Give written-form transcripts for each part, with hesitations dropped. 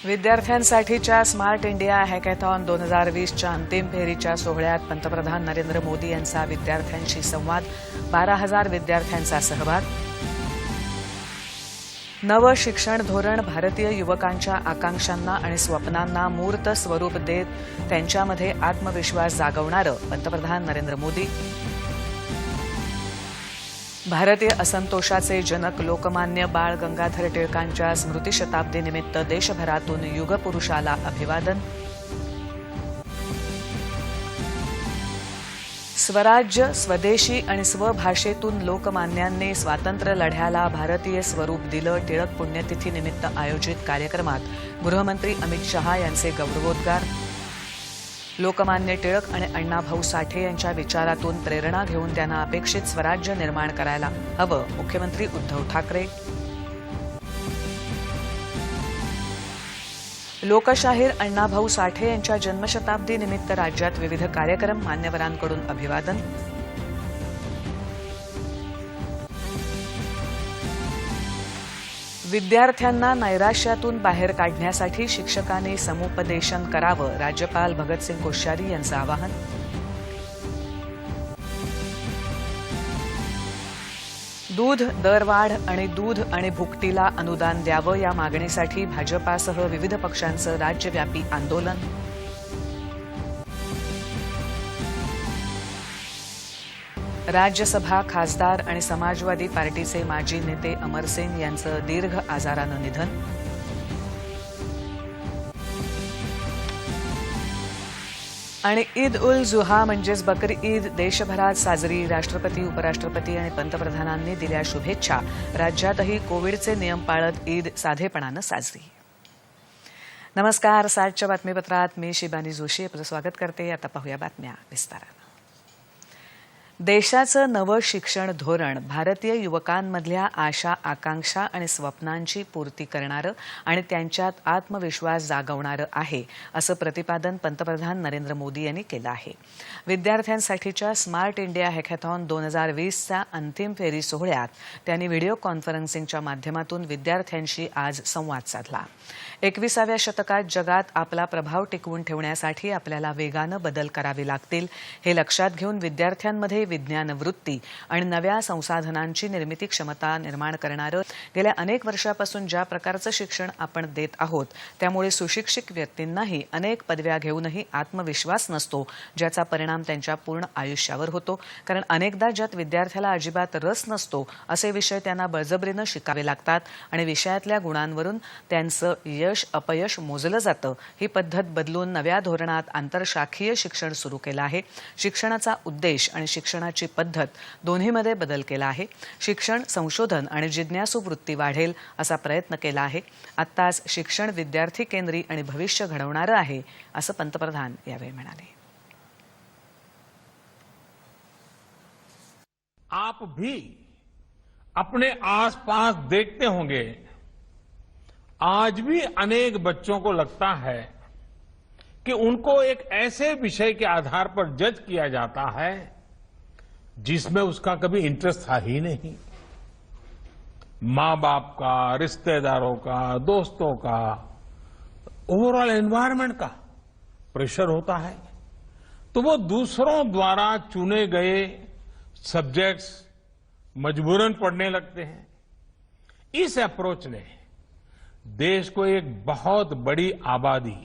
विद्यार्थ्यांसाठीच्या smart India hackathon 2020च्या अंतिम फेरीच्या सोहळ्यात पंतप्रधान नरेंद्र मोदी यांचा विद्यार्थ्यांशी संवाद. 12,000 विद्यार्थ्यांचा सहभाग. नवं शिक्षण धोरण भारतीय युवकांच्या आकांक्षांना आणि स्वप्नांना मूर्त स्वरूप देत त्यांच्यामध्ये आत्मविश्वास जागवणारं पंतप्रधान नरेंद्र मोदी. भारतीय असंतोषाचे जनक लोकमान्य बाळ गंगाधर टिळकांच्या स्मृतिशताब्दीनिमित्त देशभरातून युगपुरुषाला अभिवादन. स्वराज्य, स्वदेशी आणि स्वभाषेतून लोकमान्यांनी स्वातंत्र्य लढ्याला भारतीय स्वरूप दिलं. टिळक पुण्यतिथीनिमित्त आयोजित कार्यक्रमात गृहमंत्री अमित शहा यांचे गौरवोद्गार. लोकमान्य टिळक आणि अण्णाभाऊ साठे यांच्या विचारातून प्रेरणा घेऊन त्यांना अपेक्षित स्वराज्य निर्माण करायला हवं. मुख्यमंत्री उद्धव ठाकरे. लोकशाहीर अण्णाभाऊ साठे यांच्या जन्मशताब्दीनिमित्त राज्यात विविध कार्यक्रम. मान्यवरांकडून अभिवादन. विद्यार्थ्यांना नैराश्यातून बाहेर काढण्यासाठी शिक्षकांनी समुपदेशन करावं. राज्यपाल भगतसिंग कोश्यारी यांचं आवाहन. दूध दरवाढ आणि दूध आणि भुकटीला अनुदान द्यावं या मागणीसाठी भाजपासह विविध पक्षांचं राज्यव्यापी आंदोलन. राज्यसभा खासदार आणि समाजवादी पार्टीचे माजी नेते अमरसिंग यांचं दीर्घ आजारानं निधन. आणि ईद उल जुहा म्हणजेच बकरी ईद देशभरात साजरी. राष्ट्रपती, उपराष्ट्रपती आणि पंतप्रधानांनी दिल्या शुभेच्छा. राज्यातही कोविडचे नियम पाळत ईद साधेपणानं साजरी. नमस्कार. 7च्या बातमीपत्रात मी शिबानी जोशी आपलं स्वागत करते. आता पाहूया बातम्या विस्तारानं. देशाचं नवं शिक्षण धोरण भारतीय युवकांमधल्या आशा, आकांक्षा आणि स्वप्नांची पूर्ती करणारं आणि त्यांच्यात आत्मविश्वास जागवणारं आहे, असं प्रतिपादन पंतप्रधान नरेंद्र मोदी यांनी केलं आहे. विद्यार्थ्यांसाठीच्या स्मार्ट इंडिया हॅकॅथॉन 2020च्या अंतिम फेरी सोहळ्यात त्यांनी व्हिडिओ कॉन्फरन्सिंगच्या माध्यमातून विद्यार्थ्यांशी आज संवाद साधला. 21व्या शतकात जगात आपला प्रभाव टिकवून ठेवण्यासाठी आपल्याला वेगानं बदल करावे लागतील. हे लक्षात घेऊन विद्यार्थ्यांमध्ये विज्ञान वृत्ती आणि नव्या संसाधनांची निर्मिती क्षमता निर्माण करणारं गेल्या अनेक वर्षापासून ज्या प्रकारचं शिक्षण आपण देत आहोत त्यामुळे सुशिक्षित व्यक्तींनाही अनेक पदव्या घेऊनही आत्मविश्वास नसतो, ज्याचा परिणाम त्यांच्या पूर्ण आयुष्यावर होतो. कारण अनेकदा ज्यात विद्यार्थ्याला अजिबात रस नसतो असे विषय त्यांना बळजबरीनं शिकावे लागतात आणि विषयातल्या गुणांवरून त्यांचं यश अपयश मोजलं जातं. ही पद्धत बदलून नव्या धोरणात आंतरशाखीय शिक्षण सुरू केलं आहे. शिक्षणाचा उद्देश आणि शिक्षणाची पद्धत दोन्हीमध्ये बदल केला आहे. शिक्षण, संशोधन आणि जिज्ञासू वृत्ती वाढेल असा प्रयत्न केला आहे. आत्ताच शिक्षण विद्यार्थी केंद्री आणि भविष्य घडवणारं आहे, असं पंतप्रधान यावेळी म्हणाले. आप भी अपने आसपास देखते होंगे, आज भी अनेक बच्चों को लगता है कि उनको एक ऐसे विषय के आधार पर जज किया जाता है जिसमें उसका कभी इंटरेस्ट था ही नहीं. मां बाप का, रिश्तेदारों का, दोस्तों का, ओवरऑल एनवायरनमेंट का प्रेशर होता है, तो वो दूसरों द्वारा चुने गए सब्जेक्ट्स मजबूरन पढ़ने लगते हैं. इस अप्रोच ने देश को एक बहुत बड़ी आबादी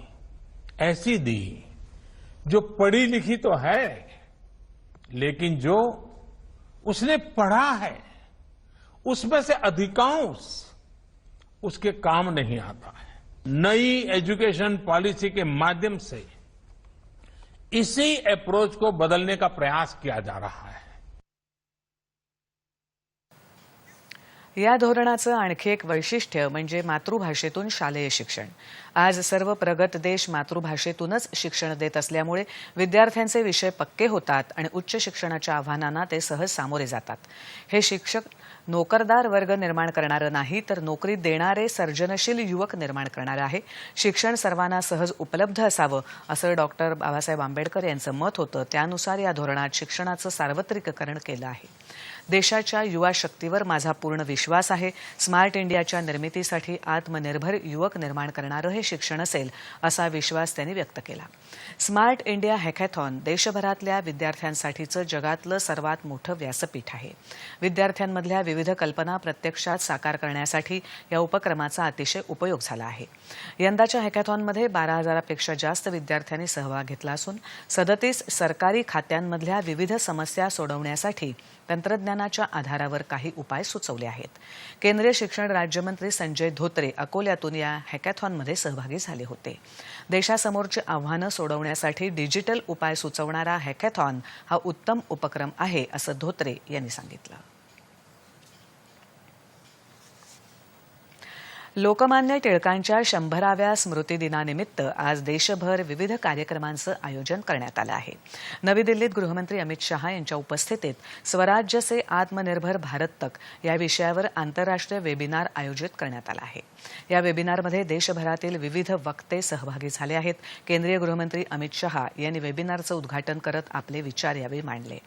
ऐसी दी जो पढ़ी लिखी तो है, लेकिन जो उसने पढ़ा है उसमें से अधिकांश उसके काम नहीं आता है. नई एजुकेशन पॉलिसी के माध्यम से इसी अप्रोच को बदलने का प्रयास किया जा रहा है. या धोरणाचं आणखी एक वैशिष्ट्य म्हणजे मातृभाषेतून शालेय शिक्षण. आज सर्व प्रगत देश मातृभाषेतूनच शिक्षण देत असल्यामुळे विद्यार्थ्यांचे विषय पक्के होतात आणि उच्च शिक्षणाच्या आव्हानांना ते सहज सामोरे जातात. हे शिक्षक नोकरदार वर्ग निर्माण करणारं नाही, तर नोकरी देणारे सर्जनशील युवक निर्माण करणारं आहे. शिक्षण सर्वांना सहज उपलब्ध असावं असं डॉक्टर बाबासाहेब आंबेडकर यांचं मत होतं. त्यानुसार या धोरणात शिक्षणाचं सार्वत्रिकरण केलं आहे. देशाच्या युवा शक्तीवर माझा पूर्ण विश्वास आहे. स्मार्ट इंडियाच्या निर्मितीसाठी आत्मनिर्भर युवक निर्माण करणारं हे शिक्षण असेल असा विश्वास त्यांनी व्यक्त केला. स्मार्ट इंडिया हॅकॅथॉन देशभरातल्या विद्यार्थ्यांसाठीचं जगातलं सर्वात मोठं व्यासपीठ आहे. विद्यार्थ्यांमधल्या विविध कल्पना प्रत्यक्षात साकार करण्यासाठी या उपक्रमाचा अतिशय उपयोग झाला आहे. यंदाच्या हॅकॅथॉनमध्ये 12,000पेक्षा जास्त विद्यार्थ्यांनी सहभाग घेतला असून 37 सरकारी खात्यांमधल्या विविध समस्या सोडवण्यासाठी तंत्रज्ञानाच्या आधारावर काही उपाय सुचवले आहेत. केंद्रीय शिक्षण राज्यमंत्री संजय धोत्रे अकोल्यातून या हॅकॅथॉनमध्ये सहभागी झाले होते. देशासमोरची आव्हानं सोडवण्यासाठी डिजिटल उपाय सुचवणारा हॅकॅथॉन हा उत्तम उपक्रम आहे असं धोत्रे यांनी सांगितलं. लोकमान्य टिळकांच्या 100व्या स्मृतिदिनानिमित्त आज देशभर विविध कार्यक्रमांचं आयोजन करण्यात आलं आहे. नवी दिल्लीत गृहमंत्री अमित शहा यांच्या उपस्थितीत स्वराज्य से आत्मनिर्भर भारत तक या विषयावर आंतरराष्ट्रीय वेबिनार आयोजित करण्यात आला आहे. या वेबिनारमध्ये देशभरातील विविध वक्ते सहभागी झाले आहेत. केंद्रीय गृहमंत्री अमित शहा यांनी वेबिनारचं उद्घाटन करत आपले विचार यावेळी मांडले.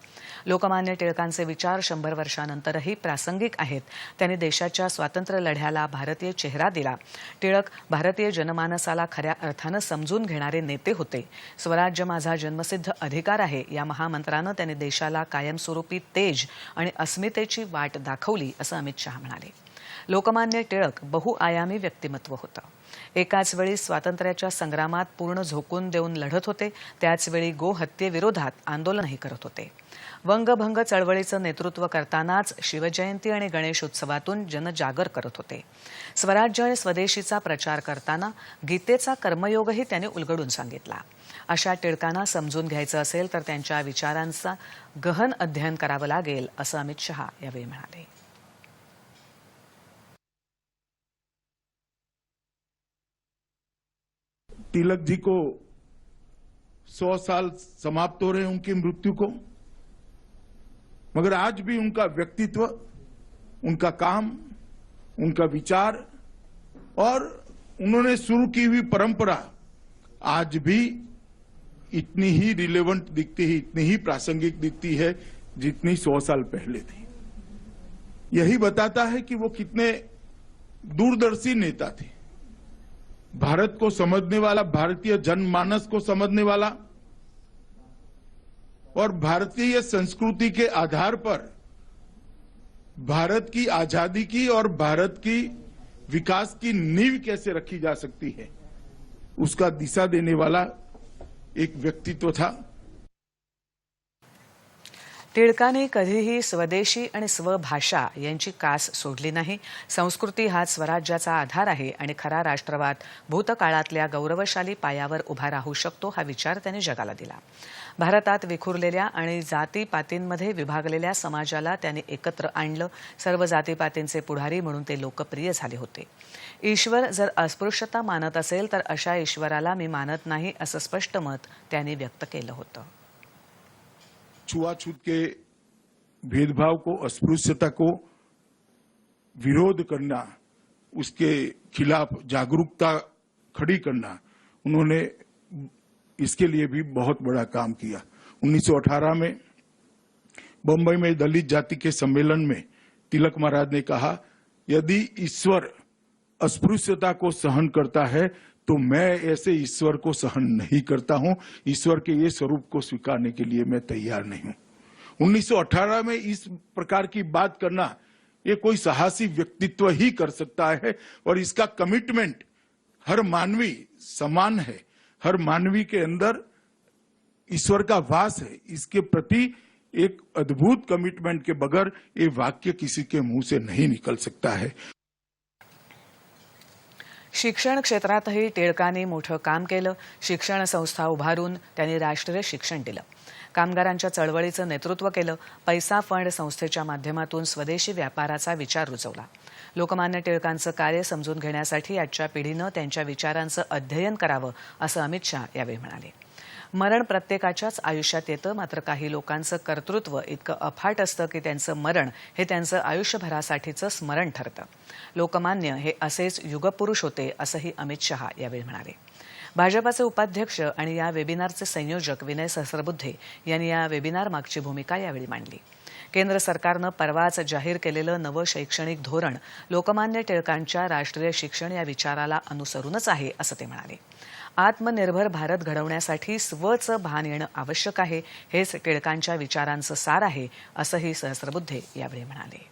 लोकमान्य टिळकांचे विचार 100 वर्षांनंतरही प्रासंगिक आहेत. त्यांनी देशाच्या स्वातंत्र्य लढ्याला भारतीय चेहरा दिला. टिळक भारतीय जनमानसाला खऱ्या अर्थानं समजून घेणारे नेते होते. स्वराज्य माझा जन्मसिद्ध अधिकार आहे या महामंत्रानं त्यांनी देशाला कायमस्वरूपी तेज आणि अस्मितेची वाट दाखवली असं अमित शहा म्हणाले. लोकमान्य टिळक बहुआयामी व्यक्तिमत्व होतं. एकाच वेळी स्वातंत्र्याच्या संग्रामात पूर्ण झोकून देऊन लढत होते. त्याचवेळी गोहत्येविरोधात आंदोलनही करत होते. वंगभंग चळवळीचं नेतृत्व करतानाच शिवजयंती आणि गणेश उत्सवातून जनजागर करत होते. स्वराज्य आणि स्वदेशीचा प्रचार करताना गीतेचा कर्मयोगही त्यांनी उलगडून सांगितला. अशा टिळकांना समजून घ्यायचं असेल तर त्यांच्या विचारांचा गहन अध्ययन करावं लागेल असं अमित शहा यावेळी म्हणाले. तिलक जी को 100 साल समाप्त हो रहे हैं उनकी मृत्यु को, मगर आज भी उनका व्यक्तित्व, उनका काम, उनका विचार और उन्होंने शुरू की हुई परंपरा आज भी इतनी ही रिलेवेंट दिखती है, इतनी ही प्रासंगिक दिखती है जितनी 100 साल पहले थी. यही बताता है कि वो कितने दूरदर्शी नेता थे. भारत को समझने वाला, भारतीय जनमानस को समझने वाला और भारतीय संस्कृति के आधार पर भारत की आजादी की और भारत की विकास की नींव कैसे रखी जा सकती है उसका दिशा देने वाला एक व्यक्तित्व था. टिळकांनी कधीही स्वदेशी आणि स्वभाषा यांची कास सोडली नाही. संस्कृती हाच स्वराज्याचा आधार आहे आणि खरा राष्ट्रवाद भूतकाळातल्या गौरवशाली पायावर उभा राहू शकतो हा विचार त्यांनी जगाला दिला. भारतात विखुरलेल्या आणि जातीपातींमध्ये विभागलेल्या समाजाला त्यांनी एकत्र आणलं. सर्व जातीपातींचे पुढारी म्हणून ते लोकप्रिय झाले होते. ईश्वर जर अस्पृश्यता मानत असेल तर अशा ईश्वराला मी मानत नाही असं स्पष्ट मत त्यांनी व्यक्त केलं होतं. छुआछूत के भेदभाव को, अस्पृश्यता को विरोध करना, उसके खिलाफ जागरूकता खड़ी करना, उन्होंने इसके लिए भी बहुत बड़ा काम किया. 1918 में बंबई में दलित जाति के सम्मेलन में तिलक महाराज ने कहा, यदि ईश्वर अस्पृश्यता को सहन करता है तो मैं ऐसे ईश्वर को सहन नहीं करता हूं. ईश्वर के ये स्वरूप को स्वीकारने के लिए मैं तैयार नहीं हूं. 1918 में इस प्रकार की बात करना ये कोई साहसी व्यक्तित्व ही कर सकता है और इसका कमिटमेंट हर मानवी समान है. हर मानवी के अंदर ईश्वर का वास है. इसके प्रति एक अद्भुत कमिटमेंट के बगैर ये वाक्य किसी के मुंह से नहीं निकल सकता है. शिक्षण क्षेत्रातही टिळकांनी मोठं काम केलं. शिक्षण संस्था उभारून त्यांनी राष्ट्रीय शिक्षण दिलं. कामगारांच्या चळवळीचं नेतृत्व केलं. पैसा फंड संस्थेच्या माध्यमातून स्वदेशी व्यापाराचा विचार रुजवला. लोकमान्य टिळकांचं कार्य समजून घेण्यासाठी आजच्या पिढीनं त्यांच्या विचारांचं अध्ययन करावं असं अमित शहा यावेळी म्हणाले. मरण प्रत्येकाच्याच आयुष्यात येतं, मात्र काही लोकांचं कर्तृत्व इतकं अफाट असतं की त्यांचं मरण हे त्यांचं आयुष्यभरासाठीचं स्मरण ठरतं. लोकमान्य हे असेच युगपुरुष होते असंही अमित शहा यावेळी म्हणाले. भाजपाचे उपाध्यक्ष आणि या वेबिनारचे संयोजक विनय सहस्रबुद्धे यांनी या वेबिनार मागची भूमिका यावेळी मांडली. केंद्र सरकारनं परवाच जाहीर केलेलं नवं शैक्षणिक धोरण लोकमान्य टिळकांच्या राष्ट्रीय शिक्षण या विचाराला अनुसरूनच आहे असं ते म्हणाले. आत्मनिर्भर भारत घडवण्यासाठी स्वचं भान येणं आवश्यक आहे, हेच टिळकांच्या विचारांचं सार आहे असंही सहस्रबुद्धे यावेळी म्हणाले.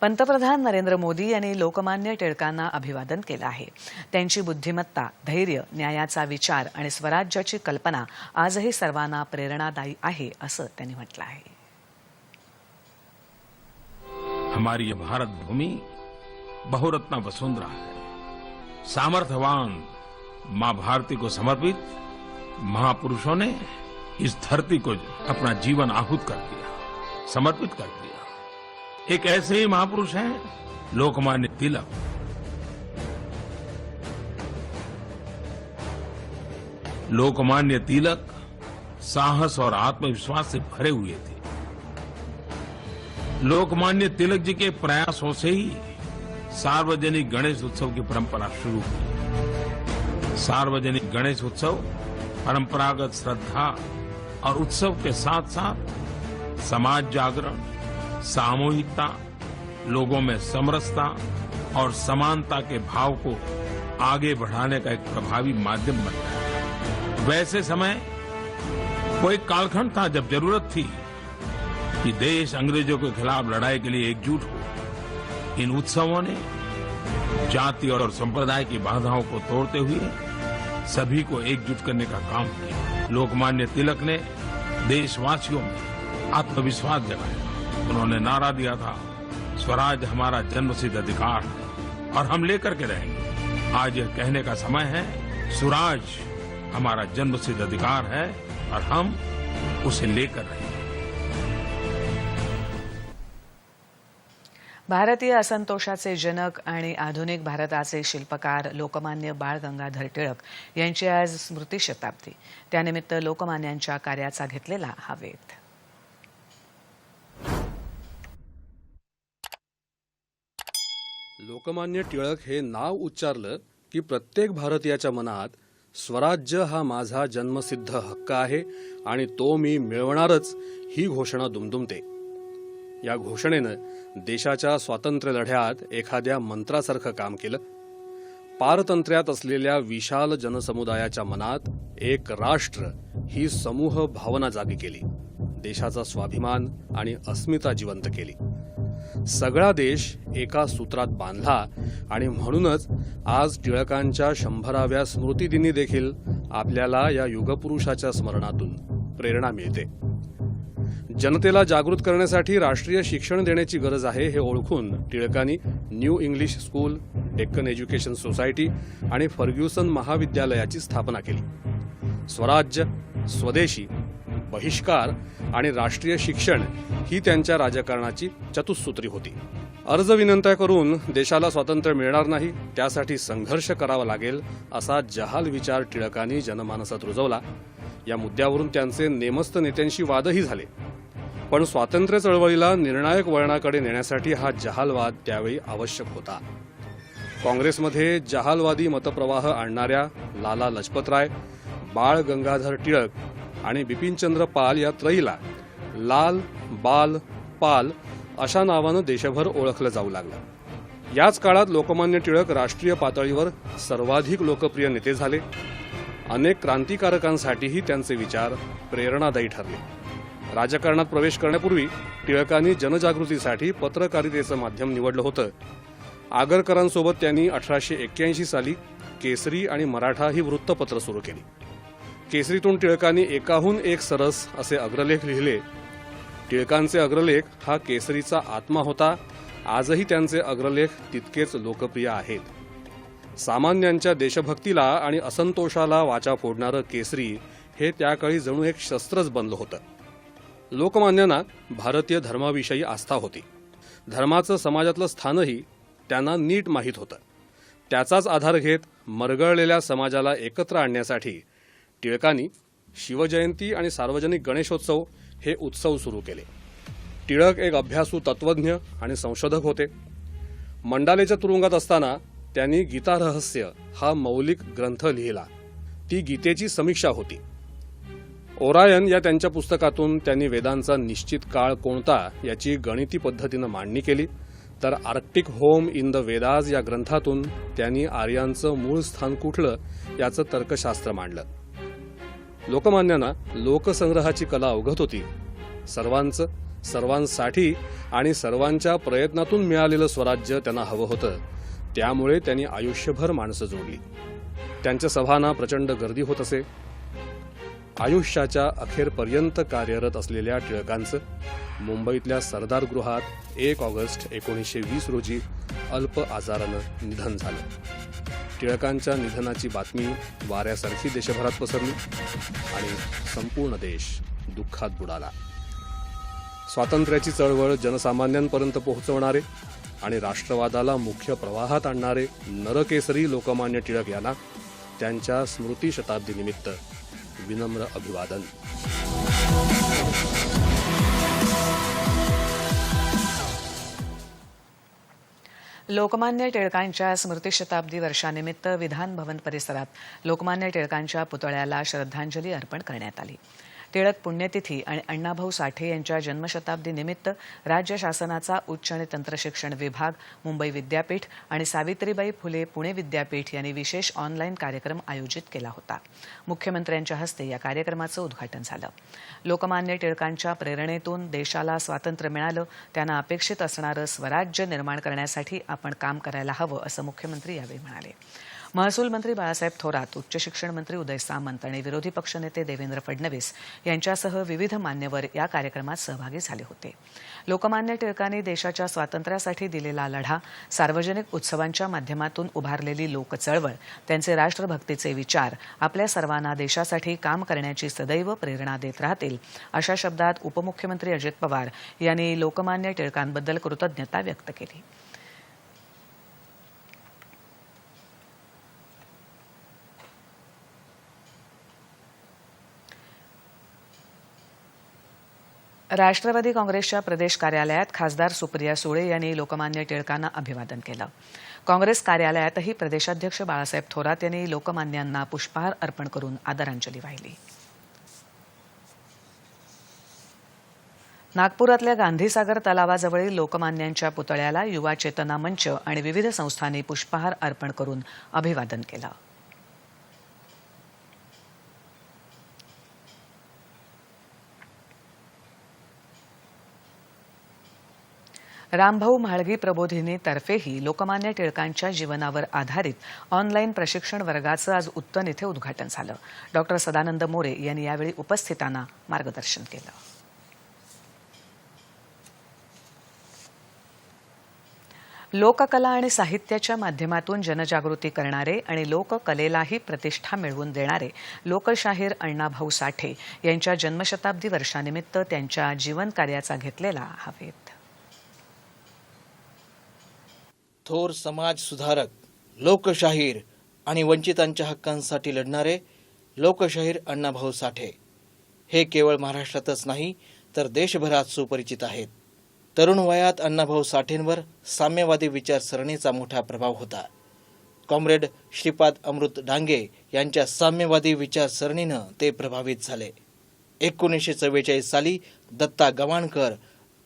पंतप्रधान नरेंद्र मोदी यांनी लोकमान्य टिळकांना अभिवादन केलं आहे. त्यांची बुद्धिमत्ता, धैर्य, न्यायाचा विचार आणि स्वराज्याची कल्पना आजही सर्वांना प्रेरणादायी आहे असं त्यांनी म्हटलं आहे. हमारी ये भारत भूमि बहुरत्ना वसुंधरा है. सामर्थ्यवान मां भारती को समर्पित महापुरुषों ने इस धरती को अपना जीवन आहूत कर दिया, समर्पित कर दिया. एक ऐसे ही महापुरुष हैं लोकमान्य तिलक. लोकमान्य तिलक साहस और आत्मविश्वास से भरे हुए थे. लोकमान्य तिलक जी के प्रयासों से ही सार्वजनिक गणेश उत्सव की परंपरा शुरू हुई. सार्वजनिक गणेश उत्सव परंपरागत श्रद्धा और उत्सव के साथ साथ समाज जागरण, सामूहिकता, लोगों में समरसता और समानता के भाव को आगे बढ़ाने का एक प्रभावी माध्यम बन गया. वैसे समय वो एक कालखंड था जब जरूरत थी कि देश अंग्रेजों के खिलाफ लड़ाई के लिए एकजुट हो. इन उत्सवों ने जाति और संप्रदाय की बाधाओं को तोड़ते हुए सभी को एकजुट करने का काम किया. लोकमान्य तिलक ने देशवासियों में आत्मविश्वास जगाया. उन्होंने नारा दिया था, स्वराज हमारा जन्मसिद्ध अधिकार है और हम लेकर के रहेंगे. आज यह कहने का समय है, स्वराज हमारा जन्मसिद्ध अधिकार है और हम उसे लेकर रहेंगे. भारतीय असंतोषाचे जनक आणि आधुनिक भारताचे शिल्पकार लोकमान्य बाळ गंगाधर टिळक यांची आज स्मृती शताब्दी. त्यानिमित्त लोकमान्यांच्या कार्याचा घेतलेला हा वेध. लोकमान्य टिळक हे नाव उच्चारलं की प्रत्येक भारतीयाच्या मनात स्वराज्य हा माझा जन्मसिद्ध हक्क आहे आणि तो मी मिळवणारच ही घोषणा दुमदुमते. या घोषणेनं देशाच्या स्वातंत्र्य लढ्यात एखाद्या मंत्रासारखं काम केलं. पारतंत्र्यात असलेल्या विशाल जनसमुदायाच्या मनात एक राष्ट्र ही समूह भावना जागी केली. देशाचा स्वाभिमान आणि अस्मिता जिवंत केली. सगळा देश एका सूत्रात बांधला आणि म्हणूनच आज टिळकांच्या 100व्या स्मृतिदिनी देखील आपल्याला या युगपुरुषाच्या स्मरणातून प्रेरणा मिळते. जनतेला जागृत करण्यासाठी राष्ट्रीय शिक्षण देण्याची गरज आहे हे ओळखून टिळकांनी new English school, Deccan education society आणि फर्ग्युसन महाविद्यालयाची स्थापना केली. स्वराज्य, स्वदेशी, बहिष्कार आणि राष्ट्रीय शिक्षण ही त्यांच्या राजकारणाची चतुसूत्री होती. अर्ज विनंत्या करून देशाला स्वातंत्र्य मिळणार नाही, त्यासाठी संघर्ष करावा लागेल असा जहाल विचार टिळकांनी जनमानसात रुजवला. या मुद्द्यावरून त्यांचे नेमस्त नेत्यांशी वादही झाले. पण स्वातंत्र्य चळवळीला निर्णायक वळणाकडे नेण्यासाठी हा जहालवाद त्यावेळी आवश्यक होता. काँग्रेसमध्ये जहालवादी मतप्रवाह आणणाऱ्या लाला लजपतराय, बाळ गंगाधर टिळक आणि बिपिनचंद्र पाल या त्रयीला लाल, बाल, पाल अशा नावानं देशभर ओळखलं जाऊ लागलं. याच काळात लोकमान्य टिळक राष्ट्रीय पातळीवर सर्वाधिक लोकप्रिय नेते झाले. अनेक क्रांतिकारकांसाठीही त्यांचे विचार प्रेरणादायी ठरले. राजकारणात प्रवेश करण्यापूर्वी टिळकांनी जनजागृतीसाठी पत्रकारितेचं माध्यम निवडलं होतं. आगरकरांसोबत त्यांनी 1881 साली केसरी आणि मराठा ही वृत्तपत्र सुरू केली. केसरीतून टिळकांनी एकाहून एक सरस असे अग्रलेख लिहिले. टिळकांचे अग्रलेख हा केसरीचा आत्मा होता. आजही त्यांचे अग्रलेख तितकेच लोकप्रिय आहेत. सामान्यांच्या देशभक्तीला आणि असंतोषाला वाचा फोडणारं केसरी हे त्याकाळी जणू एक शस्त्रच बनलं होतं. लोकमान्यांना भारतीय धर्माविषयी आस्था होती. धर्माचं समाजातलं स्थानही त्यांना नीट माहीत होतं. त्याचाच आधार घेत मरगळलेल्या समाजाला एकत्र आणण्यासाठी टिळकांनी शिवजयंती आणि सार्वजनिक गणेशोत्सव हे उत्सव सुरू केले. टिळक एक अभ्यासू तत्वज्ञ आणि संशोधक होते. मंडालेच्या तुरुंगात असताना त्यांनी गीता रहस्य हा मौलिक ग्रंथ लिहिला. ती गीतेची समीक्षा होती. ओरायन या त्यांच्या पुस्तकातून त्यांनी वेदांचा निश्चित काळ कोणता याची गणिती पद्धतीनं मांडणी केली, तर Arctic home in the Vedas या ग्रंथातून त्यांनी आर्यांचं मूळ स्थान कुठलं याचं तर्कशास्त्र मांडलं. लोकमान्यांना लोकसंग्रहाची कला अवगत होती. सर्वांचं, सर्वांसाठी आणि सर्वांच्या प्रयत्नातून मिळालेलं स्वराज्य त्यांना हवं होतं. त्यामुळे त्यांनी आयुष्यभर माणसं जोडली. त्यांच्या सभांना प्रचंड गर्दी होत असे. आयुष्याच्या अखेरपर्यंत कार्यरत असलेल्या टिळकांचं मुंबईतल्या सरदार गृहात 1 ऑगस्ट 1920 रोजी अल्प आजारानं निधन झालं. टिळकांच्या निधनाची बातमी वाऱ्यासारखी देशभरात पसरली आणि संपूर्ण देश दुःखात बुडाला. स्वातंत्र्याची चळवळ जनसामान्यांपर्यंत पोहोचवणारे आणि राष्ट्रवादाला मुख्य प्रवाहात आणणारे नरकेसरी लोकमान्य टिळक यांना त्यांच्या स्मृती शताब्दीनिमित्त विनम्र अभिवादन. लोकमान्य टिळकांच्या स्मृतिशताब्दी वर्षानिमित्त विधान भवन परिसरात लोकमान्य टिळकांच्या पुतळ्याला श्रद्धांजली अर्पण करण्यात आली. टिळक पुण्यतिथी आणि अण्णाभाऊ साठे यांच्या जन्मशताब्दी निमित्त राज्य शासनाचा उच्च आणि तंत्रशिक्षण विभाग, मुंबई विद्यापीठ आणि सावित्रीबाई फुले पुणे विद्यापीठ यांनी विशेष ऑनलाईन कार्यक्रम आयोजित केला होता. मुख्यमंत्र्यांच्या हस्ते या कार्यक्रमाचं उद्घाटन झालं. लोकमान्य टिळकांच्या प्रेरणेतून देशाला स्वातंत्र्य मिळालं, त्यांना अपेक्षित असणारं स्वराज्य निर्माण करण्यासाठी आपण काम करायला हवं, असं मुख्यमंत्री यावेळी म्हणाले. महसूल मंत्री बाळासाहेब थोरात, उच्च शिक्षण मंत्री उदय सामंत आणि विरोधी पक्षनेते देवेंद्र फडणवीस यांच्यासह विविध मान्यवर या कार्यक्रमात सहभागी झाले होते. लोकमान्य टिळकांनी देशाच्या स्वातंत्र्यासाठी दिलेला लढा, सार्वजनिक उत्सवांच्या माध्यमातून उभारलेली लोकचळवळ, त्यांचे राष्ट्रभक्तीचे विचार आपल्या सर्वांना देशासाठी काम करण्याची सदैव प्रेरणा देत राहतील, अशा शब्दात उपमुख्यमंत्री अजित पवार यांनी लोकमान्य टिळकांबद्दल कृतज्ञता व्यक्त केली. राष्ट्रवादी काँग्रेसच्या प्रदेश कार्यालयात खासदार सुप्रिया सुळे यांनी लोकमान्य टिळकांना अभिवादन केलं. काँग्रेस कार्यालयातही प्रदेशाध्यक्ष बाळासाहेब थोरात यांनी लोकमान्यांना पुष्पहार अर्पण करून आदरांजली वाहिली. नागपुरातल्या गांधीसागर तलावाजवळील लोकमान्यांच्या पुतळ्याला युवा चेतना मंच आणि विविध संस्थांनी पुष्पहार अर्पण करून अभिवादन केलं. रामभाऊ म्हाळगी प्रबोधिनी तर्फेही लोकमान्य टिळकांच्या जीवनावर आधारित ऑनलाईन प्रशिक्षण वर्गाचं आज उत्तन इथे उद्घाटन झालं. डॉक्टर सदानंद मोरे यांनी यावेळी उपस्थितांना मार्गदर्शन केलं. लोककला आणि साहित्याच्या माध्यमातून जनजागृती करणारे आणि लोककलेलाही प्रतिष्ठा मिळवून देणारे लोकशाहीर अण्णाभाऊ साठे यांच्या जन्मशताब्दी वर्षानिमित्त त्यांच्या जीवनकार्याचा घेतलेला हा वेध. थोर समाज सुधारक, लोकशाहीर आणि वंचितांच्या हक्कांसाठी लढणारे लोकशाहीर अण्णाभाऊ साठे हे केवळ महाराष्ट्रातच नाही तर देशभरात सुपरिचित आहेत. तरुण वयात अण्णाभाऊ साठेंवर साम्यवादी विचारसरणीचा मोठा प्रभाव होता. कॉम्रेड श्रीपाद अमृत डांगे यांच्या साम्यवादी विचारसरणीनं ते प्रभावित झाले. 1944 साली दत्ता गवाणकर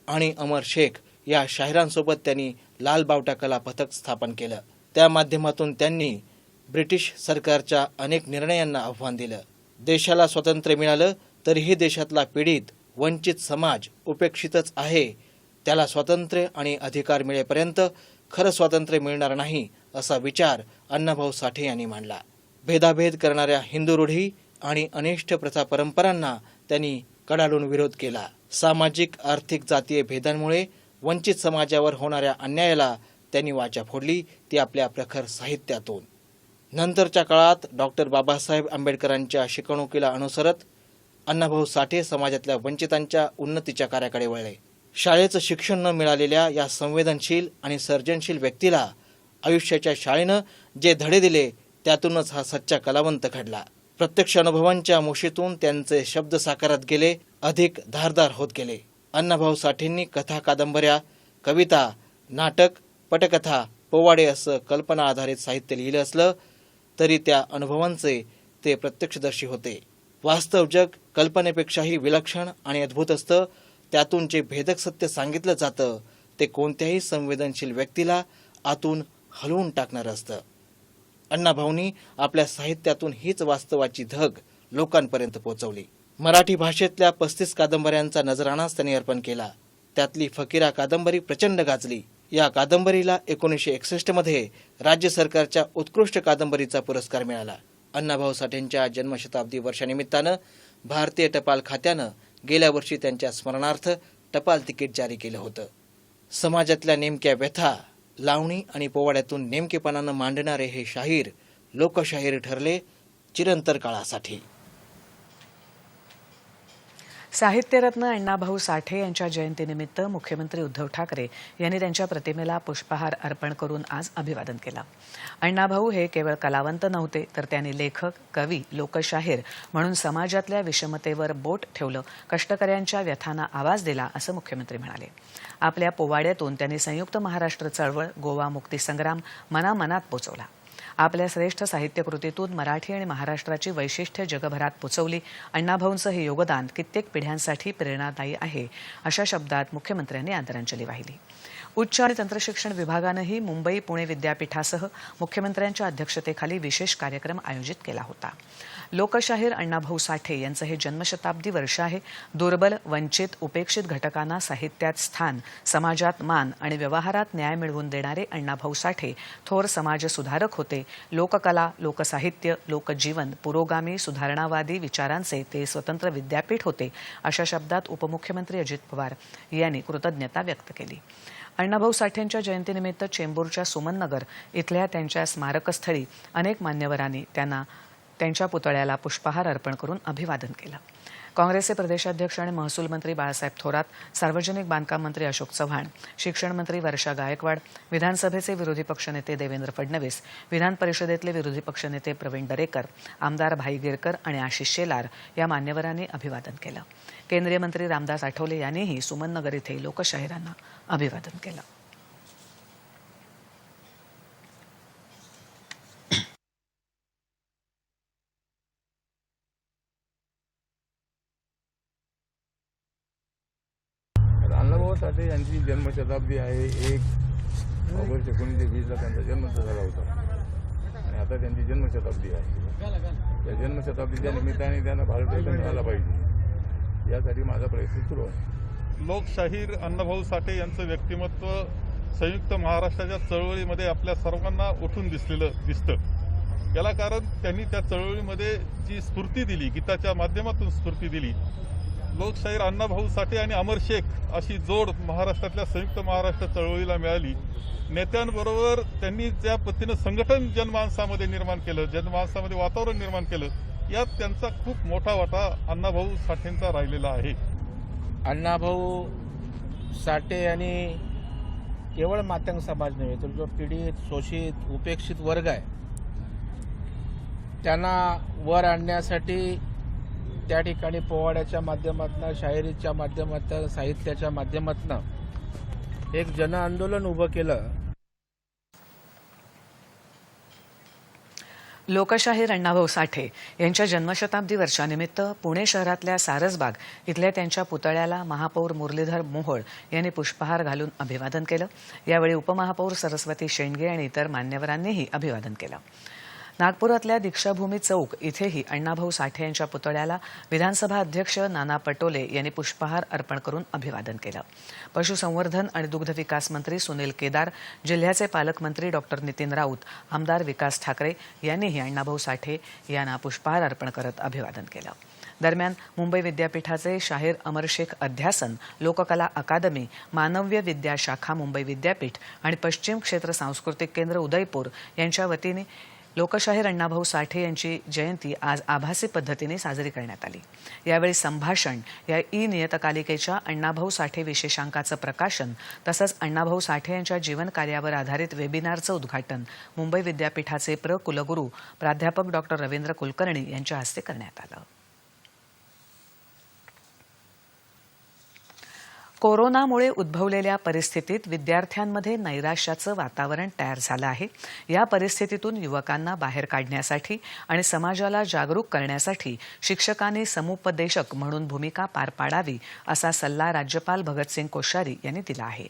आणि अमर शेख या शाहिरांसोबत त्यांनी लाल बावटा कला पथक स्थापन केलं. त्या माध्यमातून त्यांनी ब्रिटिश सरकारच्या अनेक निर्णयांना आव्हान दिलं. देशाला स्वातंत्र्य मिळालं तरीही देशातला पीडित वंचित समाज उपेक्षितच आहे. त्याला स्वातंत्र्य आणि अधिकार मिळेपर्यंत खरं स्वातंत्र्य मिळणार नाही, असा विचार अण्णाभाऊ साठे यांनी मांडला. भेदाभेद करणाऱ्या हिंदू रूढी आणि अनिष्ट प्रथा परंपरांना त्यांनी कडाडून विरोध केला. सामाजिक आर्थिक जातीय भेदांमुळे वंचित समाजावर होणाऱ्या अन्यायाला त्यांनी वाचा फोडली, ती आपल्या प्रखर साहित्यातून. नंतरच्या काळात डॉक्टर बाबासाहेब आंबेडकरांच्या शिकवणुकीला अनुसरत अण्णाभाऊ साठे समाजातल्या वंचितांच्या उन्नतीच्या कार्याकडे वळले. शाळेचं शिक्षण न मिळालेल्या या संवेदनशील आणि सर्जनशील व्यक्तीला आयुष्याच्या शाळेनं जे धडे दिले त्यातूनच हा सच्चा कलावंत घडला. प्रत्यक्ष अनुभवांच्या मुशीतून त्यांचे शब्द साकारात गेले, अधिक धारदार होत गेले. अण्णाभाऊ साठेंनी कथा, कादंबऱ्या, कविता, नाटक, पटकथा, पोवाडे असं कल्पना आधारित साहित्य लिहिलं असलं तरी त्या अनुभवांचे ते प्रत्यक्षदर्शी होते. वास्तव जग कल्पनेपेक्षाही विलक्षण आणि अद्भुत असतं. त्यातून जे भेदक सत्य सांगितलं जातं ते कोणत्याही संवेदनशील व्यक्तीला आतून हलवून टाकणारं असतं. अण्णाभाऊंनी आपल्या साहित्यातून हीच वास्तवाची धग लोकांपर्यंत पोहोचवली. मराठी भाषेतल्या 35 कादंबऱ्यांचा नजराणाच त्यांनी अर्पण केला. त्यातली फकीरा कादंबरी प्रचंड गाजली. या कादंबरीला 1961 मध्ये राज्य सरकारच्या उत्कृष्ट कादंबरीचा पुरस्कार मिळाला. अण्णाभाऊ साठेंच्या जन्मशताब्दी वर्षानिमित्तानं भारतीय टपाल खात्यानं गेल्या वर्षी त्यांच्या स्मरणार्थ टपाल तिकीट जारी केलं होतं. समाजातल्या नेमक्या व्यथा, लावणी आणि पोवाड्यातून नेमकेपणानं मांडणारे हे शाहीर लोकशाहीर ठरले चिरंतर काळासाठी. साहित्यरत्न अण्णाभाऊ साठे यांच्या जयंतीनिमित्त मुख्यमंत्री उद्धव ठाकरे यांनी त्यांच्या प्रतिमेला पुष्पहार अर्पण करून आज अभिवादन केलं. अण्णाभाऊ हे केवळ कलावंत नव्हते, तर त्यांनी लेखक, कवी, लोकशाहीर म्हणून समाजातल्या विषमतेवर बोट ठेवलं, कष्टकऱ्यांच्या व्यथांना आवाज दिला, असं मुख्यमंत्री म्हणाले. आपल्या पोवाड्यातून त्यांनी संयुक्त महाराष्ट्र चळवळ, गोवा मुक्तीसंग्राम मनामनात पोचवला. आपल्या श्रेष्ठ साहित्यकृतीतून मराठी आणि महाराष्ट्राची वैशिष्ट्य जगभरात पोचवली. अण्णाभाऊंचं हे योगदान कित्येक पिढ्यांसाठी प्रेरणादायी आहे, अशा शब्दात मुख्यमंत्र्यांनी आदरांजली वाहिली. उच्च आणि तंत्रशिक्षण विभागानंही मुंबई पुणे विद्यापीठासह मुख्यमंत्र्यांच्या अध्यक्षतेखाली विशेष कार्यक्रम आयोजित केला होता. लोकशाहीर अण्णाभाऊ साठे यांचं हे जन्मशताब्दी वर्ष आहे. दुर्बल, वंचित, उपेक्षित घटकांना साहित्यात स्थान, समाजात मान आणि व्यवहारात न्याय मिळवून देणारे अण्णाभाऊ साठे थोर समाजसुधारक होते. लोककला, लोकसाहित्य, लोकजीवन, पुरोगामी, सुधारणावादी विचारांचे ते स्वतंत्र विद्यापीठ होते, अशा शब्दात उपमुख्यमंत्री अजित पवार यांनी कृतज्ञता व्यक्त केली. अण्णाभाऊ साठेंच्या जयंतीनिमित्त चेंबूरच्या सुमननगर इथल्या त्यांच्या स्मारकस्थळी अनेक मान्यवरांनी त्यांच्या पुतळ्याला पुष्पहार अर्पण करून अभिवादन केलं. काँग्रेसचे प्रदेशाध्यक्ष आणि महसूल मंत्री बाळासाहेब थोरात, सार्वजनिक बांधकाम मंत्री अशोक चव्हाण, शिक्षण मंत्री वर्षा गायकवाड, विधानसभेचे विरोधी पक्षनेते देवेंद्र फडणवीस, विधान परिषदेतले विरोधी पक्षनेते प्रवीण दरेकर, आमदार भाई गिरकर आणि आशिष शेलार या मान्यवरांनी अभिवादन केलं. केंद्रीय मंत्री रामदास आठवले यांनीही सुमननगर इथे लोकशाहीरांना अभिवादन केलं. अण्णाभाऊ साठे यांची जन्मशताब्दी आहे. 1 ऑगस्ट 1920 त्यांचा जन्म झाला होता आणि आता त्यांची जन्मशताब्दी आहे. या जन्मशताब्दीच्या निमित्ताने त्यांना भारतरत्न मिळाला पाहिजे, यासाठी माझा प्रयत्न सुरू आहे. लोकशाहीर अण्णाभाऊ साठे यांचं व्यक्तिमत्व संयुक्त महाराष्ट्राच्या चळवळीमध्ये आपल्या सर्वांना उठून दिसतं. याला कारण त्यांनी त्या चळवळीमध्ये जी स्फूर्ती दिली, गीताच्या माध्यमातून स्फूर्ती दिली. लोकशाहीर अण्णाभाऊ साठे आणि अमर शेख अशी जोड महाराष्ट्रातल्या संयुक्त महाराष्ट्र चळवळीला मिळाली. नेत्यांबरोबर त्यांनी ज्या पद्धतीनं संघटन जनमानसामध्ये निर्माण केलं, जनमानसामध्ये वातावरण निर्माण केलं, यात त्यांचा खूप मोठा वाटा अण्णाभाऊ साठेंचा राहिलेला आहे. अण्णाभाऊ साठे यांनी केवळ मातंग समाज नव्हे, तर जो पीडित, शोषित, उपेक्षित वर्ग आहे त्यांना वर आणण्यासाठी त्या ठिकाणी पोवाड्याच्या माध्यमातून, शायरीच्या माध्यमातून, साहित्याच्या माध्यमातून एक जन आंदोलन उभं केलं. लोकशाहीर अण्णाभाऊ साठे यांच्या जन्मशताब्दी वर्षानिमित्त पुणे शहरातल्या सारसबाग इथल्या त्यांच्या पुतळ्याला महापौर मुरलीधर मोहोळ यांनी पुष्पहार घालून अभिवादन केलं. यावेळी उपमहापौर सरस्वती शेंडगे आणि इतर मान्यवरांनीही अभिवादन केलं. नागपुरातल्या दीक्षाभूमी चौक इथेही अण्णाभाऊ साठे यांच्या पुतळ्याला विधानसभा अध्यक्ष नाना पटोले यांनी पुष्पहार अर्पण करून अभिवादन केलं. पशुसंवर्धन आणि दुग्ध विकास मंत्री सुनील केदार, जिल्ह्याचे पालकमंत्री डॉक्टर नितीन राऊत, आमदार विकास ठाकरे यांनीही अण्णाभाऊ साठे यांना पुष्पहार अर्पण करत अभिवादन केलं. दरम्यान मुंबई विद्यापीठाचे शाहीर अमर शेख अध्यासन, लोककला अकादमी, मानव्य विद्या शाखा मुंबई विद्यापीठ आणि पश्चिम क्षेत्र सांस्कृतिक केंद्र उदयपूर यांच्या वतीने लोकशाहीर अण्णाभाऊ साठे यांची जयंती आज आभासी पद्धतीने साजरी करण्यात आली. यावेळी संभाषण या नियतकालिकेच्या अण्णाभाऊ साठे विशेषांकाचं प्रकाशन तसंच अण्णाभाऊ साठे यांच्या जीवन कार्यावर आधारित वेबिनारचं उद्घाटन मुंबई विद्यापीठाचे कुलगुरू प्राध्यापक डॉक्टर रवींद्र कुलकर्णी यांच्या हस्ते करण्यात आलं. कोरोनामुळे उद्भवलेल्या परिस्थितीत विद्यार्थ्यांमध्ये नैराश्याचं वातावरण तयार झालं आहे. या परिस्थितीतून युवकांना बाहेर काढण्यासाठी आणि समाजाला जागरूक करण्यासाठी शिक्षकांनी समुपदेशक म्हणून भूमिका पार पाडावी असा सल्ला राज्यपाल भगतसिंग कोश्यारी यांनी दिला आहे.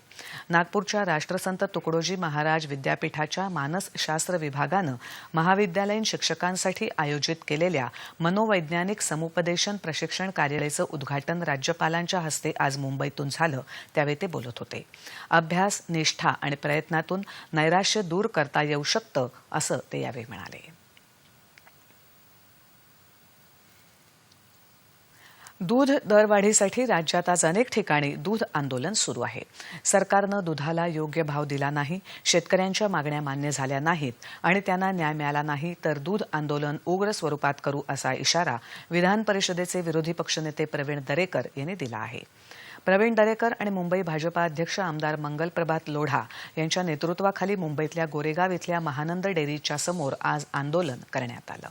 नागपूरच्या राष्ट्रसंत तुकडोजी महाराज विद्यापीठाच्या मानसशास्त्र विभागानं महाविद्यालयीन शिक्षकांसाठी आयोजित केलेल्या मनोवैज्ञानिक समुपदेशन प्रशिक्षण कार्यालयाचं उद्घाटन राज्यपालांच्या हस्ते आज मुंबईतून झालं. त्यावेळी ते बोलत होते. अभ्यास, निष्ठा आणि प्रयत्नातून नैराश्य दूर करता येऊ शकतं असं ते यावेळी म्हणाले. दूध दरवाढीसाठी राज्यात आज अनेक ठिकाणी दूध आंदोलन सुरू आहे. सरकारनं दुधाला योग्य भाव दिला नाही, शेतकऱ्यांच्या मागण्या मान्य झाल्या नाहीत आणि त्यांना न्याय मिळाला नाही तर दूध आंदोलन उग्र स्वरूपात करू असा इशारा विधान परिषदेचे विरोधी पक्षनेते प्रवीण दरेकर यांनी दिला आहे. प्रवीण दरेकर आणि मुंबई भाजपा अध्यक्ष आमदार मंगलप्रभात लोढा यांच्या नेतृत्वाखाली मुंबईतल्या गोरेगाव इथल्या महानंद डेअरीच्या समोर आज आंदोलन करण्यात आलं.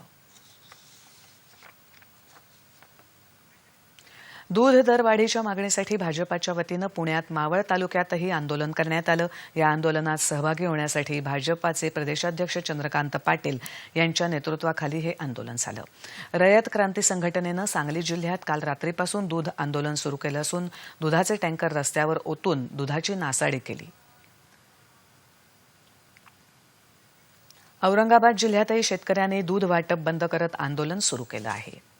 दूध दरवाढीच्या मागणीसाठी भाजपाच्या वतीनं पुण्यात मावळ तालुक्यातही आंदोलन करण्यात आलं. या आंदोलनात सहभागी होण्यासाठी भाजपाचे प्रदेशाध्यक्ष चंद्रकांत पाटील यांच्या नेतृत्वाखाली हे आंदोलन झालं. रयत क्रांती संघटनेनं सांगली जिल्ह्यात काल रात्रीपासून दूध आंदोलन सुरू केलं असून दुधाचे टँकर रस्त्यावर ओतून दुधाची नासाडी केली. औरंगाबाद जिल्ह्यातही शेतकऱ्यांनी दूध वाटप बंद करत आंदोलन सुरू केलं आहे.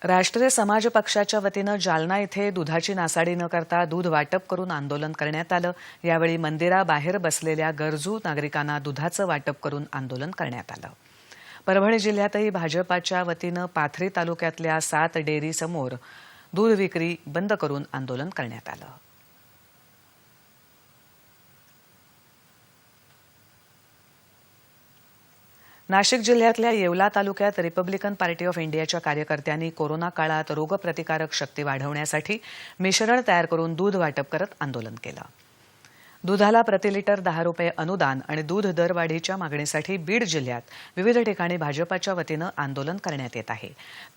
राष्ट्रीय समाज पक्षाच्या वतीनं जालना इथे दुधाची नासाडी न करता दूध वाटप करून आंदोलन करण्यात आलं. यावेळी मंदिराबाहेर बसलेल्या गरजू नागरिकांना दुधाचं वाटप करून आंदोलन करण्यात आलं. परभणी जिल्ह्यातही भाजपाच्या वतीनं पाथरी तालुक्यातल्या 7 डेअरीसमोर दूध विक्री बंद करून आंदोलन करण्यात आलं. नाशिक जिल्ह्यातल्या येवला तालुक्यात रिपब्लिकन पार्टी ऑफ इंडियाच्या कार्यकर्त्यांनी कोरोना काळात रोगप्रतिकारक शक्ती वाढवण्यासाठी मिश्रण तयार करून दूध वाटप करत आंदोलन केलं. दुधाला प्रतिलिटर 10 रुपये अनुदान आणि दूध दरवाढीच्या मागणीसाठी बीड जिल्ह्यात विविध ठिकाणी भाजपाच्या वतीनं आंदोलन करण्यात येत आहे.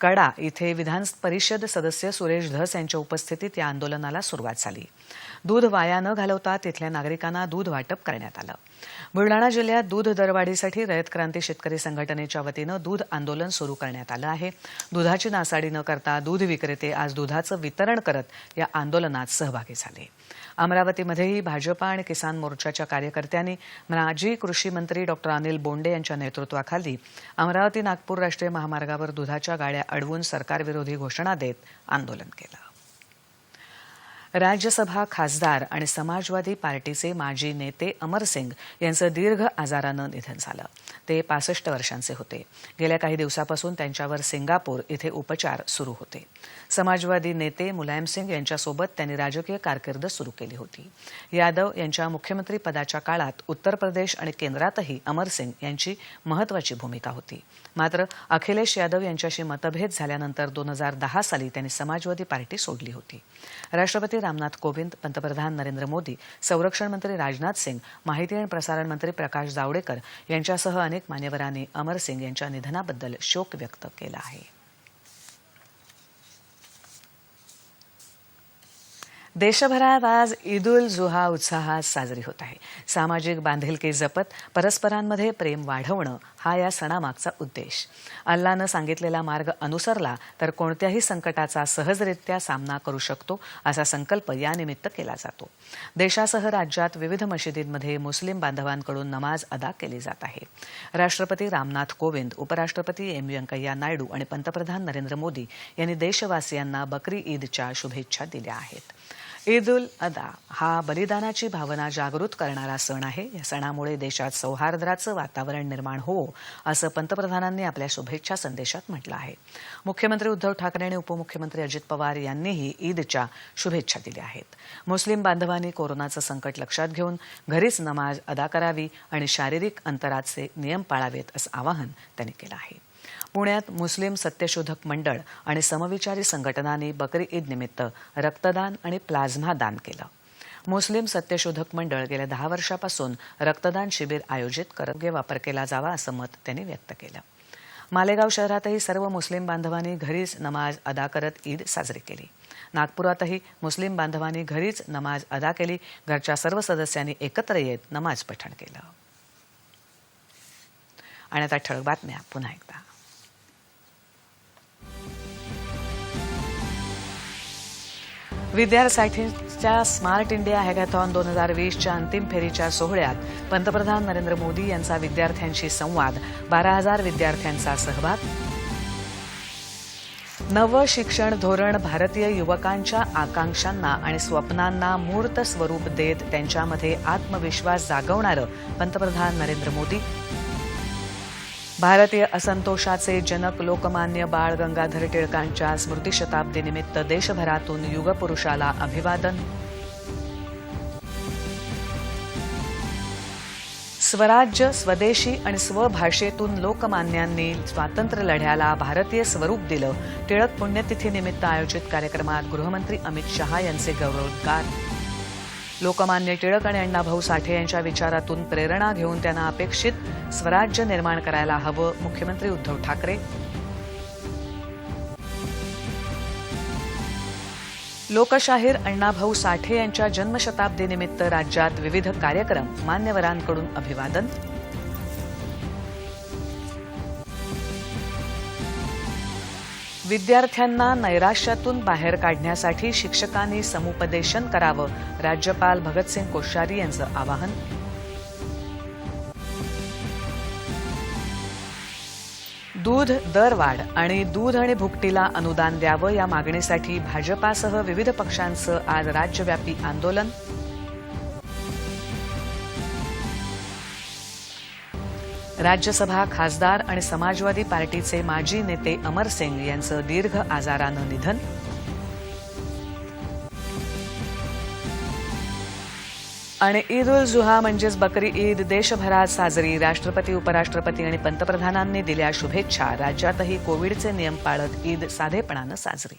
कडा इथे विधान परिषद सदस्य सुरेश धस यांच्या उपस्थितीत या आंदोलनाला सुरुवात झाली. दूध वाया न घालवता तिथल्या नागरिकांना दूध वाटप करण्यात आलं. बुलडाणा जिल्ह्यात दूध दरवाढीसाठी रयत क्रांती शेतकरी संघटनेच्या वतीनं दूध आंदोलन सुरू करण्यात आलं आहे. दुधाची नासाडी न करता दूध विक्रेते आज दुधाचं वितरण करत या आंदोलनात सहभागी झाले. अमरावतीमध्येही भाजपा आणि किसान मोर्चाच्या कार्यकर्त्यांनी माजी कृषी मंत्री डॉक्टर अनिल बोंडे यांच्या नेतृत्वाखाली अमरावती नागपूर राष्ट्रीय महामार्गावर दुधाच्या गाड्या अडवून सरकारविरोधी घोषणा देत आंदोलन केलं. राज्यसभा खासदार आणि समाजवादी पार्टीचे माजी नेते अमर सिंग यांचं दीर्घ आजारानं निधन झालं. ते 65 वर्षांचे होते. गेल्या काही दिवसापासून त्यांच्यावर सिंगापूर इथे उपचार सुरू होते. समाजवादी नेते मुलायम सिंग यांच्यासोबत त्यांनी राजकीय कारकीर्द सुरू केली होती. यादव यांच्या मुख्यमंत्री पदाच्या काळात उत्तर प्रदेश आणि केंद्रातही अमर सिंग यांची महत्वाची भूमिका होती. मात्र अखिलेश यादव यांच्याशी मतभेद झाल्यानंतर 2010 साली त्यांनी समाजवादी पार्टी सोडली होती. राष्ट्रपती रामनाथ कोविंद, पंतप्रधान नरेंद्र मोदी, संरक्षण मंत्री राजनाथ सिंग, माहिती आणि प्रसारण मंत्री प्रकाश जावडेकर यांच्यासह अनेक मान्यवरांनी अमर सिंग यांच्या निधनाबद्दल शोक व्यक्त केला आहे. देशभरात आज ईद उल जुहा उत्साहात साजरी होत आहे. सामाजिक बांधिलकी जपत परस्परांमध्ये प्रेम वाढवणं हा या सणामागचा उद्देश. अल्लानं सांगितलेला मार्ग अनुसरला तर कोणत्याही संकटाचा सहजरित्या सामना करू शकतो असा संकल्प यानिमित्त केला जातो. देशासह राज्यात विविध मशिदींमध्ये मुस्लिम बांधवांकडून नमाज अदा केली जात आहे. राष्ट्रपती रामनाथ कोविंद, उपराष्ट्रपती एम व्यंकय्या नायडू आणि पंतप्रधान नरेंद्र मोदी यांनी देशवासियांना बकरी ईदच्या शुभेच्छा दिल्या आहेत. ईद उल अदा हा बलिदानाची भावना जागृत करणारा सण आहे. या सणामुळे देशात सौहार्दाचं वातावरण निर्माण हो असं पंतप्रधानांनी आपल्या शुभेच्छा संदेशात म्हटलं आहे. मुख्यमंत्री उद्धव ठाकरे आणि उपमुख्यमंत्री अजित पवार यांनीही ईदच्या शुभेच्छा दिल्या आहेत. मुस्लिम बांधवांनी कोरोनाचं संकट लक्षात घेऊन घरीच नमाज अदा करावी आणि शारीरिक अंतराचे नियम पाळावेत असं आवाहन त्यांनी केलं आहे. पुण्यात मुस्लिम सत्यशोधक मंडळ आणि समविचारी संघटनांनी बकरी ईद निमित्त रक्तदान आणि प्लाझ्मा दान केलं. मुस्लिम सत्यशोधक मंडळ गेल्या 10 वर्षापासून रक्तदान शिबिर आयोजित करत योग्य वापर केला जावा असं मत त्यांनी व्यक्त केलं. मालेगाव शहरातही सर्व मुस्लिम बांधवांनी घरीच नमाज अदा करत ईद साजरी केली. नागपुरातही मुस्लिम बांधवांनी घरीच नमाज अदा केली. घरच्या सर्व सदस्यांनी एकत्र येत नमाज पठण केलं. आणि आता ठळक बातम्या पुन्हा एकदा. विद्यार्थ्यांसाठीच्या स्मार्ट इंडिया हॅकॅथॉन 2020च्या अंतिम फेरीच्या सोहळ्यात पंतप्रधान नरेंद्र मोदी यांचा विद्यार्थ्यांशी संवाद. 12,000 विद्यार्थ्यांचा सहभाग. नवं शिक्षण धोरण भारतीय युवकांच्या आकांक्षांना आणि स्वप्नांना मूर्त स्वरूप देत त्यांच्यामध्ये आत्मविश्वास जागवणारं पंतप्रधान नरेंद्र मोदी. भारतीय असंतोषाचे जनक लोकमान्य बाळ गंगाधर टिळकांच्या स्मृतिशताब्दीनिमित्त देशभरातून युगपुरुषाला अभिवादन. स्वराज्य, स्वदेशी आणि स्वभाषेतून लोकमान्यांनी स्वातंत्र्य लढ्याला भारतीय स्वरूप दिलं. टिळक पुण्यतिथीनिमित्त आयोजित कार्यक्रमात गृहमंत्री अमित शहा यांचे गौरवोद्गार. लोकमान्य टिळक आणि अण्णाभाऊ साठे यांच्या विचारातून प्रेरणा घेऊन त्यांना अपेक्षित स्वराज्य निर्माण करायला हवं. मुख्यमंत्री उद्धव ठाकरे. लोकशाहीर अण्णाभाऊ साठे यांच्या जन्मशताब्दीनिमित्त राज्यात विविध कार्यक्रम. मान्यवरांकडून अभिवादन. विद्यार्थ्यांना नैराश्यातून बाहेर काढण्यासाठी शिक्षकांनी समुपदेशन करावं. राज्यपाल भगतसिंग कोश्यारी यांचं आवाहन. दूध दरवाढ आणि दूध आणि भुकटीला अनुदान द्यावं या मागणीसाठी भाजपासह विविध पक्षांचं आज राज्यव्यापी आंदोलन. राज्यसभा खासदार आणि समाजवादी पार्टीचे माजी नेते अमर सिंग यांचं दीर्घ आजारानं निधन. आणि ईद उल जुहा म्हणजेच बकरी ईद देशभरात साजरी. राष्ट्रपती, उपराष्ट्रपती आणि पंतप्रधानांनी दिल्या शुभेच्छा. राज्यातही कोविडचे नियम पाळत ईद साधेपणानं साजरी.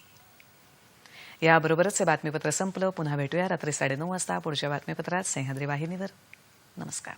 याबरोबरच हे बातमीपत्र संपलं. पुन्हा भेटूया रात्री 9:30 वाजता पुढच्या बातमीपत्रात सह्याद्री वाहिनीवर. नमस्कार.